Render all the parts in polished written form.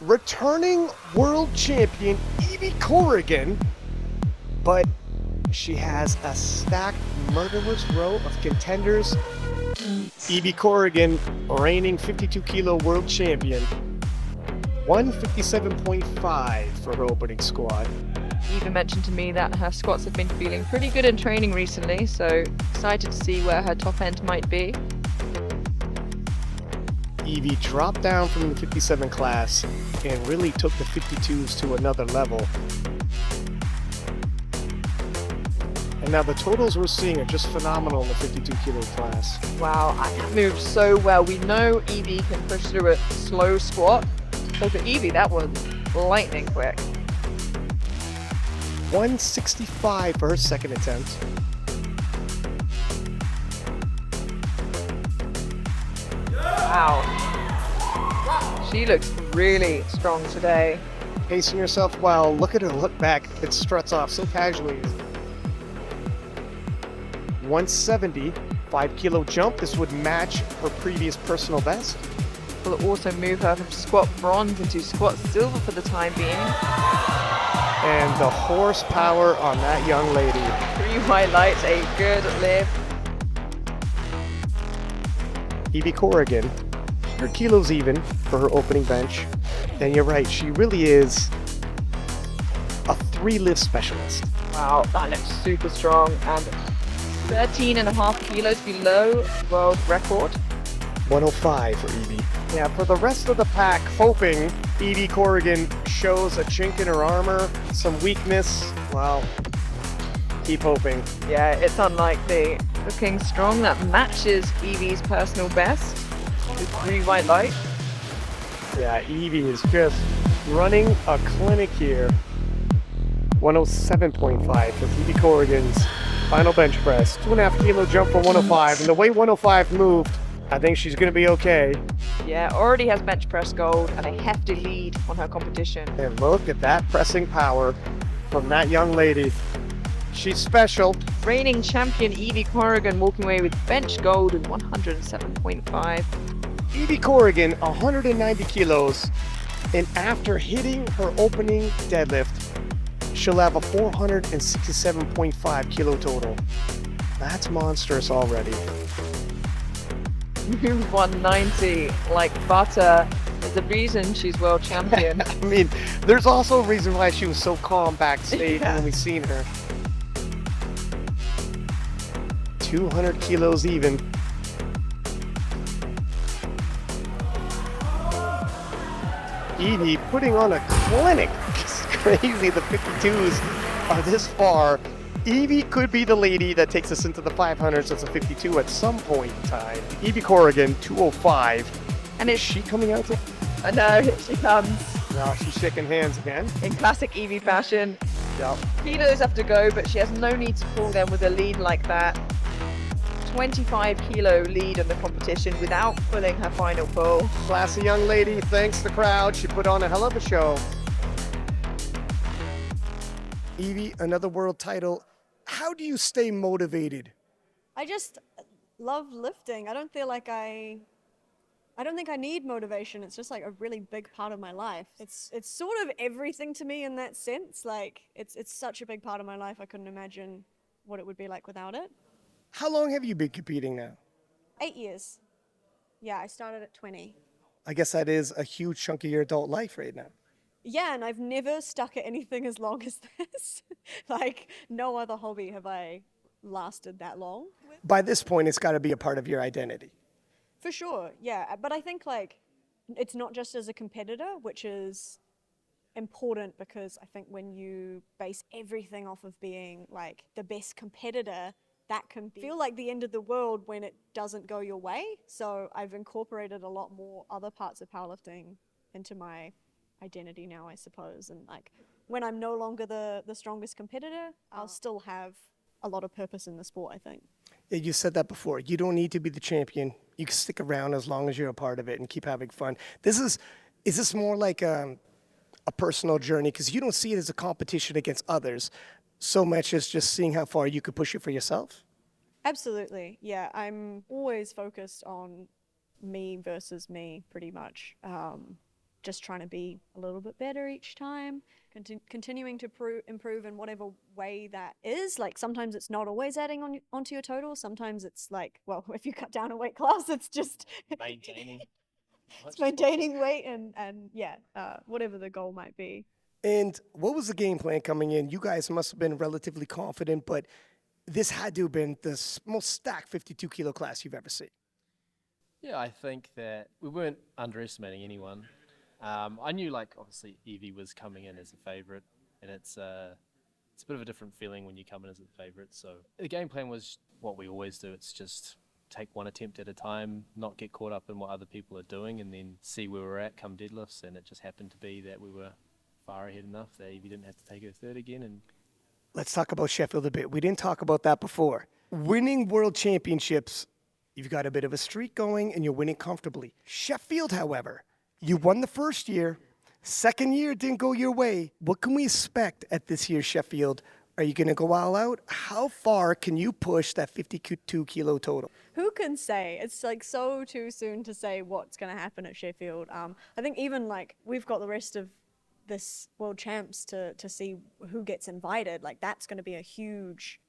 returning world champion Evie Corrigan, but she has a stacked murderous row of contenders. Evie Corrigan, reigning 52 kilo world champion, 157.5 for her opening squat. Eva mentioned to me that her squats have been feeling pretty good in training recently, so excited to see where her top end might be. Evie dropped down from the 57 class and really took the 52s to another level. And now the totals we're seeing are just phenomenal in the 52 kilo class. Wow, that moved so well. We know Evie can push through a slow squat. So for Evie, that was lightning quick. 165 for her second attempt. Wow. She looks really strong today. Pacing herself well. Look at her look back. It struts off so casually. 170, 5 kilo jump. This would match her previous personal best. Will also move her from squat bronze into squat silver for the time being. And the horsepower on that young lady. 3 white lights, a good lift. Evie Corrigan, 100 kilos even for her opening bench. And you're right, she really is a 3-lift specialist. Wow, that looks super strong. And 13.5 kilos below world record. 105 for Evie. Yeah, for the rest of the pack, hoping Evie Corrigan shows a chink in her armor, some weakness. Well, keep hoping. Yeah, it's unlikely. Looking strong, that matches Evie's personal best with 3 white lights. Yeah, Evie is just running a clinic here. 107.5 for Evie Corrigan's final bench press. 2.5 kilo jump for 105. And the way 105 moved, I think she's going to be okay. Yeah, already has bench press gold and a hefty lead on her competition. And look at that pressing power from that young lady. She's special. Reigning champion Evie Corrigan walking away with bench gold in 107.5. Evie Corrigan, 190 kilos, and after hitting her opening deadlift, she'll have a 467.5 kilo total. That's monstrous already. Move 190 like butter. There's a reason she's world champion. I mean, there's also a reason why she was so calm backstage when we seen her. 200 kilos even. Evie putting on a clinic. It's crazy the 52s are this far. Evie could be the lady that takes us into the 500s as a 52 at some point in time. Evie Corrigan, 205. And Is she coming out to... I know, here she comes. No, she's shaking hands again. In classic Evie fashion. Yep. Kilos have to go, but she has no need to pull them with a lead like that. 25 kilo lead in the competition without pulling her final pull. Classy young lady, thanks the crowd. She put on a hell of a show. Evie, another world title. How do you stay motivated? I just love lifting. I don't think I need motivation. It's just like a really big part of my life. It's sort of everything to me in that sense. Like it's such a big part of my life. I couldn't imagine what it would be like without it. How long have you been competing now? 8 years. Yeah, I started at 20. I guess that is a huge chunk of your adult life right now. Yeah, and I've never stuck at anything as long as this. Like no other hobby have I lasted that long with. By this point, it's got to be a part of your identity. For sure, yeah. But I think like it's not just as a competitor, which is important because I think when you base everything off of being like the best competitor, that can feel like the end of the world when it doesn't go your way. So I've incorporated a lot more other parts of powerlifting into my identity now, I suppose. And like when I'm no longer the strongest competitor, I'll still have a lot of purpose in the sport, I think. Yeah, you said that before. You don't need to be the champion. You can stick around as long as you're a part of it and keep having fun. Is this more like a personal journey? Because you don't see it as a competition against others so much as just seeing how far you could push it for yourself? Absolutely, yeah. I'm always focused on me versus me, pretty much. just trying to be a little bit better each time, continuing to improve in whatever way that is. Like sometimes it's not always adding onto your total. Sometimes it's like, well, if you cut down a weight class, it's just Maintaining. it's maintaining weight and whatever the goal might be. And what was the game plan coming in? You guys must have been relatively confident, but this had to have been the most stacked 52 kilo class you've ever seen. Yeah, I think that we weren't underestimating anyone. I knew, like, obviously Evie was coming in as a favourite, and it's a bit of a different feeling when you come in as a favourite. So the game plan was what we always do. It's just take one attempt at a time, not get caught up in what other people are doing, and then see where we're at come deadlifts. And it just happened to be that we were far ahead enough that Evie didn't have to take her third again. And Let's talk about Sheffield a bit. We didn't talk about that before. Winning world championships, you've got a bit of a streak going and you're winning comfortably. Sheffield, however, you won the first year. Second year didn't go your way. What can we expect at this year's Sheffield? Are you going to go all out? How far can you push that 52 kilo total? Who can say? It's like so too soon to say what's going to happen at Sheffield. I think even like we've got the rest of this world champs to see who gets invited. Like that's going to be a huge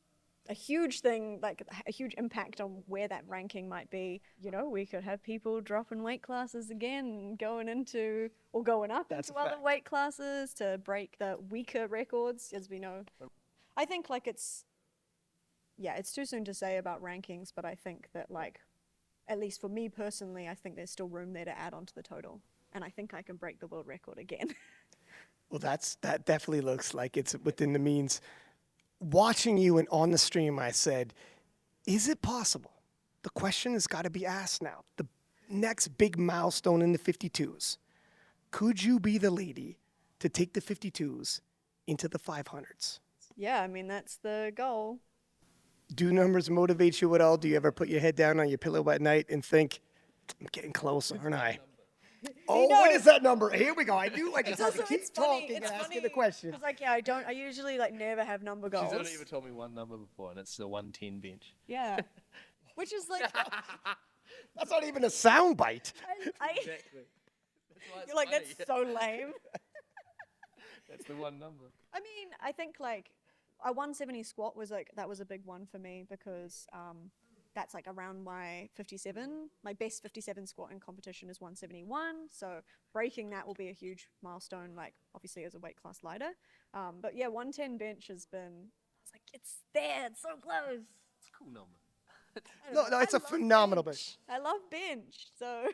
thing, like a huge impact on where that ranking might be. You know, we could have people dropping weight classes again, going up That's into a other fact. weight classes to break the weaker records, as we know. I think like it's too soon to say about rankings, but I think that like, at least for me personally, I think there's still room there to add onto the total. And I think I can break the world record again. Well, that definitely looks like it's within the means. Watching you and on the stream, I said, is it possible? The question has got to be asked now. The next big milestone in the 52s. Could you be the lady to take the 52s into the 500s? Yeah, I mean, that's the goal. Do numbers motivate you at all? Do you ever put your head down on your pillow at night and think, I'm getting close, aren't I? Oh, what is that number? Here we go. I knew I just have to keep talking and asking the question. It's like, I usually like never have number goals. she's only ever told me one number before, and it's the 110 bench. Yeah. Which is like, That's not even a sound bite. Exactly. That's why it's you're like, funny. that's so lame. That's the one number. I mean, I think like a 170 squat was like, that was a big one for me because that's like around my 57. My best 57 squat in competition is 171. So breaking that will be a huge milestone, like obviously as a weight class lighter. But yeah, 110 bench has been, it's like, it's there, it's so close. It's a cool number. No, it's a phenomenal bench. I love bench, so.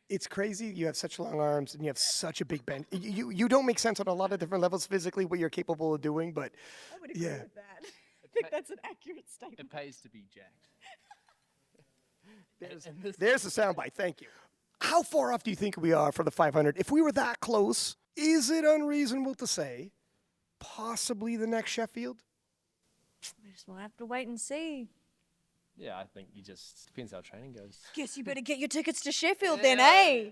It's crazy. You have such long arms and you have such a big bench. You don't make sense on a lot of different levels physically what you're capable of doing, but I would agree yeah. with that. I think that's an accurate statement. It pays to be jacked. There's the soundbite. Thank you. How far off do you think we are for the 500? If we were that close, is it unreasonable to say possibly the next Sheffield? We just will have to wait and see. Yeah, I think you just depends how training goes. Guess you better get your tickets to Sheffield then, eh?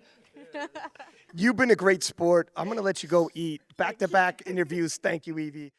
You've been a great sport. I'm going to let you go eat. Back-to-back interviews. Thank you, Evie.